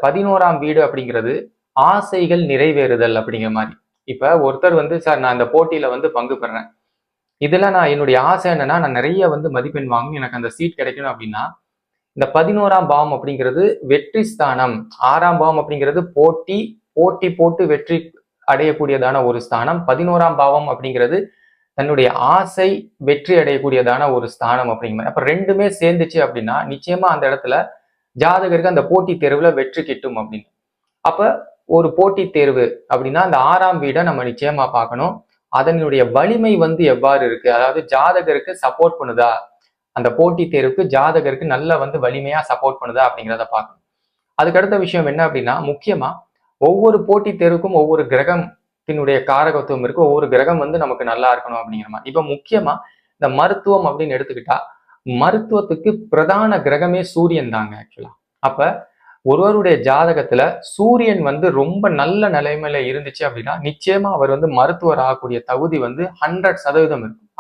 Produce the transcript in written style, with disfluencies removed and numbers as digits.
11ஆம் வீடு அப்படிங்கிறது ஆசைகள் நிறைவேறுதல் அப்படிங்கிற மாதிரி. இப்ப ஒருத்தர் வந்து சார் நான் இந்த போட்டியில வந்து பங்கு பெறேன். இதுல நான் என்னுடைய ஆசை என்னன்னா நான் நிறைய வந்து மதிப்பெண் வாங்கி எனக்கு அந்த சீட் கிடைக்கணும் அப்படின்னா இந்த 11ஆம் பாவம் அப்படிங்கிறது வெற்றி ஸ்தானம். 6ஆம் பாவம் அப்படிங்கிறது போட்டி போட்டி போட்டு வெற்றி அடையக்கூடியதான ஒரு ஸ்தானம். 11ஆம் பாவம் அப்படிங்கிறது தன்னுடைய ஆசை வெற்றி அடையக்கூடியதான ஒரு ஸ்தானம் அப்படிங்கிற அப்ப ரெண்டுமே சேர்ந்துச்சு அப்படின்னா நிச்சயமா அந்த இடத்துல ஜாதகருக்கு அந்த போட்டி தேர்வுல வெற்றி கிட்டும் அப்படின்னு. அப்ப ஒரு போட்டி தேர்வு அப்படின்னா அந்த 6ஆம் வீடை நம்ம நிச்சயமா பார்க்கணும். அதனுடைய வலிமை வந்து எவ்வாறு இருக்கு, அதாவது ஜாதகருக்கு சப்போர்ட் பண்ணுதா, அந்த போட்டி தேர்வுக்கு ஜாதகருக்கு நல்ல வந்து வலிமையா சப்போர்ட் பண்ணுதா அப்படிங்கிறத பார்க்கணும். அதுக்கு அடுத்த விஷயம் என்ன அப்படின்னா முக்கியமா ஒவ்வொரு போட்டி தேர்வுக்கும் ஒவ்வொரு கிரகத்தினுடைய காரகத்துவம் இருக்கு. ஒவ்வொரு கிரகம் வந்து நமக்கு நல்லா இருக்கணும் அப்படிங்கிற மாதிரி. இப்ப முக்கியமா இந்த மருத்துவம் அப்படின்னு எடுத்துக்கிட்டா மருத்துவத்துக்கு பிரதான கிரகமே சூரியன் தாங்க ஆக்சுவலா. அப்ப ஒருவருடைய ஜாதகத்துல சூரியன் வந்து ரொம்ப நல்ல நிலைமையில இருந்துச்சு அப்படின்னா நிச்சயமா அவர் வந்து மருத்துவர் ஆகக்கூடிய தகுதி வந்து 100% இருக்கும்.